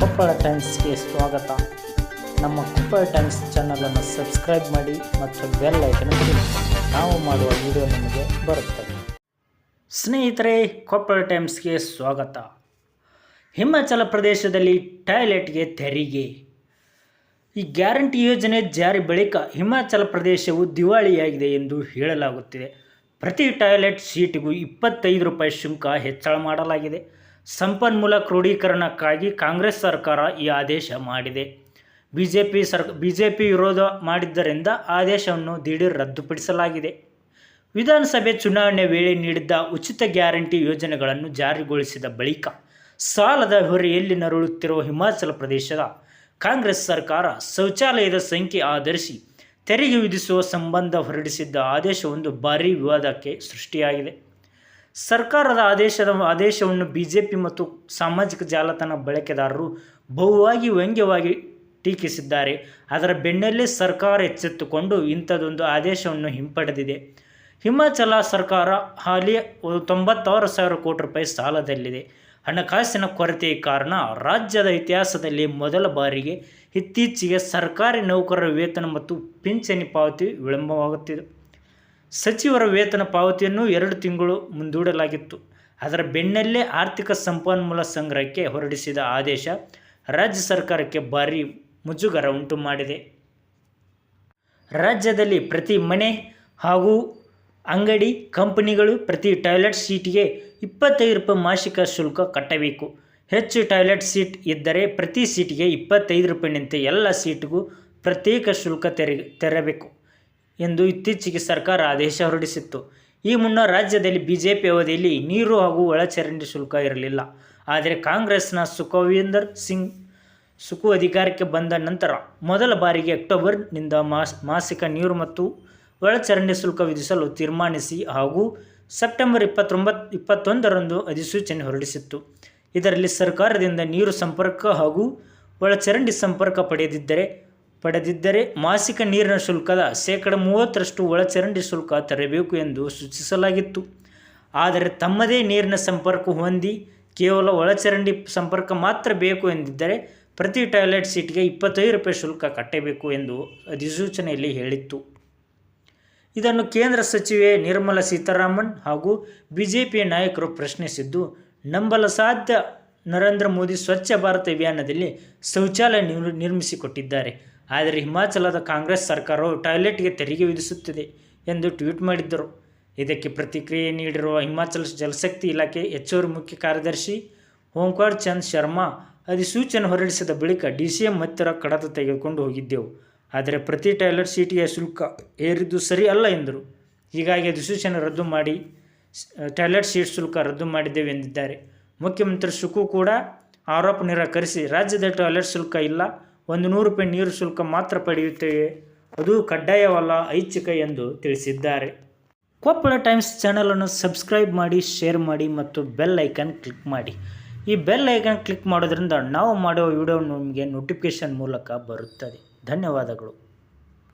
ಕೊಪ್ಪಳ ಟೈಮ್ಸ್ಗೆ ಸ್ವಾಗತ. ನಮ್ಮ ಕೊಪ್ಪಳ ಟೈಮ್ಸ್ ಚಾನಲನ್ನು ಸಬ್ಸ್ಕ್ರೈಬ್ ಮಾಡಿ ಮತ್ತು ಬೆಲ್ ಐಕನ್ ಒತ್ತಿ. ನಾವು ಮಾಡುವ ವಿಡಿಯೋ ನಿಮಗೆ ಬರುತ್ತದೆ. ಸ್ನೇಹಿತರೆ, ಕೊಪ್ಪಳ ಟೈಮ್ಸ್ಗೆ ಸ್ವಾಗತ. ಹಿಮಾಚಲ ಪ್ರದೇಶದಲ್ಲಿ ಟಾಯ್ಲೆಟ್ಗೆ ತೆರಿಗೆ. ಈ ಗ್ಯಾರಂಟಿ ಯೋಜನೆ ಜಾರಿ ಬಳಿಕ ಹಿಮಾಚಲ ಪ್ರದೇಶವು ದಿವಾಳಿಯಾಗಿದೆ ಎಂದು ಹೇಳಲಾಗುತ್ತಿದೆ. ಪ್ರತಿ ಟಾಯ್ಲೆಟ್ ಸೀಟಿಗೂ 25 ರೂಪಾಯಿ ಶುಲ್ಕ ಹೆಚ್ಚಳ ಮಾಡಲಾಗಿದೆ. ಸಂಪನ್ಮೂಲ ಕ್ರೋಢೀಕರಣಕ್ಕಾಗಿ ಕಾಂಗ್ರೆಸ್ ಸರ್ಕಾರ ಈ ಆದೇಶ ಮಾಡಿದೆ. ಬಿಜೆಪಿ ವಿರೋಧ ಮಾಡಿದ್ದರಿಂದ ಆದೇಶವನ್ನು ದಿಢೀರ್ ರದ್ದುಪಡಿಸಲಾಗಿದೆ. ವಿಧಾನಸಭೆ ಚುನಾವಣೆ ವೇಳೆ ನೀಡಿದ್ದ ಉಚಿತ ಗ್ಯಾರಂಟಿ ಯೋಜನೆಗಳನ್ನು ಜಾರಿಗೊಳಿಸಿದ ಬಳಿಕ ಸಾಲದ ಹೊರೆಯಲ್ಲಿ ನರಳುತ್ತಿರುವ ಹಿಮಾಚಲ ಪ್ರದೇಶದ ಕಾಂಗ್ರೆಸ್ ಸರ್ಕಾರ ಶೌಚಾಲಯದ ಸಂಖ್ಯೆ ಆಧರಿಸಿ ತೆರಿಗೆ ವಿಧಿಸುವ ಸಂಬಂಧ ಹೊರಡಿಸಿದ್ದ ಆದೇಶವೊಂದು ಭಾರೀ ವಿವಾದಕ್ಕೆ ಸೃಷ್ಟಿಯಾಗಿದೆ. ಸರ್ಕಾರದ ಆದೇಶವನ್ನು ಬಿಜೆಪಿ ಮತ್ತು ಸಾಮಾಜಿಕ ಜಾಲತಾಣ ಬಳಕೆದಾರರು ಬಹುವಾಗಿ ವ್ಯಂಗ್ಯವಾಗಿ ಟೀಕಿಸಿದ್ದಾರೆ. ಅದರ ಬೆನ್ನಲ್ಲೇ ಸರ್ಕಾರ ಎಚ್ಚೆತ್ತುಕೊಂಡು ಇಂಥದ್ದೊಂದು ಆದೇಶವನ್ನು ಹಿಂಪಡೆದಿದೆ. ಹಿಮಾಚಲ ಸರ್ಕಾರ ಹಾಲಿ 96,000 ಕೋಟಿ ರೂಪಾಯಿ ಸಾಲದಲ್ಲಿದೆ. ಹಣಕಾಸಿನ ಕೊರತೆಯ ಕಾರಣ ರಾಜ್ಯದ ಇತಿಹಾಸದಲ್ಲಿ ಮೊದಲ ಬಾರಿಗೆ ಇತ್ತೀಚೆಗೆ ಸರ್ಕಾರಿ ನೌಕರರ ವೇತನ ಮತ್ತು ಪಿಂಚಣಿ ಪಾವತಿ ವಿಳಂಬವಾಗುತ್ತಿದೆ. ಸಚಿವರ ವೇತನ ಪಾವತಿಯನ್ನು 2 ತಿಂಗಳು ಮುಂದೂಡಲಾಗಿತ್ತು. ಅದರ ಬೆನ್ನಲ್ಲೇ ಆರ್ಥಿಕ ಸಂಪನ್ಮೂಲ ಸಂಗ್ರಹಕ್ಕೆ ಹೊರಡಿಸಿದ ಆದೇಶ ರಾಜ್ಯ ಸರ್ಕಾರಕ್ಕೆ ಭಾರೀ ಮುಜುಗರ ಉಂಟು ಮಾಡಿದೆ. ರಾಜ್ಯದಲ್ಲಿ ಪ್ರತಿ ಮನೆ ಹಾಗೂ ಅಂಗಡಿ, ಕಂಪನಿಗಳು ಪ್ರತಿ ಟಾಯ್ಲೆಟ್ ಸೀಟಿಗೆ 25 ರೂಪಾಯಿ ಮಾಸಿಕ ಶುಲ್ಕ ಕಟ್ಟಬೇಕು. ಹೆಚ್ಚು ಟಾಯ್ಲೆಟ್ ಸೀಟ್ ಇದ್ದರೆ ಪ್ರತಿ ಸೀಟಿಗೆ 25 ರೂಪಾಯಿನಂತೆ ಎಲ್ಲ ಸೀಟಿಗೂ ಪ್ರತ್ಯೇಕ ಶುಲ್ಕ ತೆರಬೇಕು ಎಂದು ಇತ್ತೀಚೆಗೆ ಸರ್ಕಾರ ಆದೇಶ ಹೊರಡಿಸಿತ್ತು. ಈ ಮುನ್ನ ರಾಜ್ಯದಲ್ಲಿ ಬಿಜೆಪಿ ಅವಧಿಯಲ್ಲಿ ನೀರು ಹಾಗೂ ಒಳಚರಂಡಿ ಶುಲ್ಕ ಇರಲಿಲ್ಲ. ಆದರೆ ಕಾಂಗ್ರೆಸ್ನ ಸುಖವಿಂದರ್ ಸಿಂಗ್ ಸುಖು ಅಧಿಕಾರಕ್ಕೆ ಬಂದ ನಂತರ ಮೊದಲ ಬಾರಿಗೆ ಅಕ್ಟೋಬರ್ನಿಂದ ಮಾಸಿಕ ನೀರು ಮತ್ತು ಒಳಚರಂಡಿ ಶುಲ್ಕ ವಿಧಿಸಲು ತೀರ್ಮಾನಿಸಿ ಹಾಗೂ ಸೆಪ್ಟೆಂಬರ್ 21ರಂದು ಅಧಿಸೂಚನೆ ಹೊರಡಿಸಿತ್ತು. ಇದರಲ್ಲಿ ಸರ್ಕಾರದಿಂದ ನೀರು ಸಂಪರ್ಕ ಹಾಗೂ ಒಳಚರಂಡಿ ಸಂಪರ್ಕ ಪಡೆದಿದ್ದರೆ ಮಾಸಿಕ ನೀರಿನ ಶುಲ್ಕದ 30% ಒಳಚರಂಡಿ ಶುಲ್ಕ ತೆರಬೇಕು ಎಂದು ಸೂಚಿಸಲಾಗಿತ್ತು. ಆದರೆ ತಮ್ಮದೇ ನೀರಿನ ಸಂಪರ್ಕ ಹೊಂದಿ ಕೇವಲ ಒಳಚರಂಡಿ ಸಂಪರ್ಕ ಮಾತ್ರ ಬೇಕು ಎಂದಿದ್ದರೆ ಪ್ರತಿ ಟಾಯ್ಲೆಟ್ ಸೀಟ್ಗೆ 25 ರೂಪಾಯಿ ಶುಲ್ಕ ಕಟ್ಟಬೇಕು ಎಂದು ಅಧಿಸೂಚನೆಯಲ್ಲಿ ಹೇಳಿತ್ತು. ಇದನ್ನು ಕೇಂದ್ರ ಸಚಿವೆ ನಿರ್ಮಲಾ ಸೀತಾರಾಮನ್ ಹಾಗೂ ಬಿಜೆಪಿಯ ನಾಯಕರು ಪ್ರಶ್ನಿಸಿದ್ದು, ನಂಬಲಸಾಧ್ಯ. ನರೇಂದ್ರ ಮೋದಿ ಸ್ವಚ್ಛ ಭಾರತ ಅಭಿಯಾನದಲ್ಲಿ ಶೌಚಾಲಯ ನಿರ್ಮಿಸಿಕೊಟ್ಟಿದ್ದಾರೆ. ಆದರೆ ಹಿಮಾಚಲದ ಕಾಂಗ್ರೆಸ್ ಸರ್ಕಾರವು ಟಾಯ್ಲೆಟ್ಗೆ ತೆರಿಗೆ ವಿಧಿಸುತ್ತಿದೆ ಎಂದು ಟ್ವೀಟ್ ಮಾಡಿದ್ದರು. ಇದಕ್ಕೆ ಪ್ರತಿಕ್ರಿಯೆ ನೀಡಿರುವ ಹಿಮಾಚಲ ಜಲಶಕ್ತಿ ಇಲಾಖೆ ಹೆಚ್ಚುವರಿ ಮುಖ್ಯ ಕಾರ್ಯದರ್ಶಿ ಓಂಕಾರ್ ಚಂದ್ ಶರ್ಮಾ, ಅಧಿಸೂಚನೆ ಹೊರಡಿಸಿದ ಬಳಿಕ DCM ಹತ್ತಿರ ಕಡತ ತೆಗೆದುಕೊಂಡು ಹೋಗಿದ್ದೆವು. ಆದರೆ ಪ್ರತಿ ಟಾಯ್ಲೆಟ್ ಸೀಟಿಗೆ ಶುಲ್ಕ ಏರಿದ್ದು ಸರಿ ಅಲ್ಲ ಎಂದರು. ಹೀಗಾಗಿ ಅಧಿಸೂಚನೆ ರದ್ದು ಮಾಡಿ ಟಾಯ್ಲೆಟ್ ಸೀಟ್ ಶುಲ್ಕ ರದ್ದು ಮಾಡಿದ್ದೇವೆ ಎಂದಿದ್ದಾರೆ. ಮುಖ್ಯಮಂತ್ರಿ ಸುಖು ಕೂಡ ಆರೋಪ ನಿರಾಕರಿಸಿ, ರಾಜ್ಯದ ಟಾಯ್ಲೆಟ್ ಶುಲ್ಕ ಇಲ್ಲ, 100 ರೂಪಾಯಿ ನೀರು ಶುಲ್ಕ ಮಾತ್ರ ಪಡೆಯುತ್ತೇವೆ, ಅದು ಕಡ್ಡಾಯವಲ್ಲ, ಐಚ್ಛಿಕ ಎಂದು ತಿಳಿಸಿದ್ದಾರೆ. ಕೊಪ್ಪಳ ಟೈಮ್ಸ್ ಚಾನಲನ್ನು ಸಬ್ಸ್ಕ್ರೈಬ್ ಮಾಡಿ, ಶೇರ್ ಮಾಡಿ ಮತ್ತು ಬೆಲ್ ಐಕನ್ ಕ್ಲಿಕ್ ಮಾಡಿ. ಈ ಬೆಲ್ ಐಕನ್ ಕ್ಲಿಕ್ ಮಾಡೋದ್ರಿಂದ ನಾವು ಮಾಡುವ ವಿಡಿಯೋ ನಿಮಗೆ ನೋಟಿಫಿಕೇಷನ್ ಮೂಲಕ ಬರುತ್ತದೆ. ಧನ್ಯವಾದಗಳು.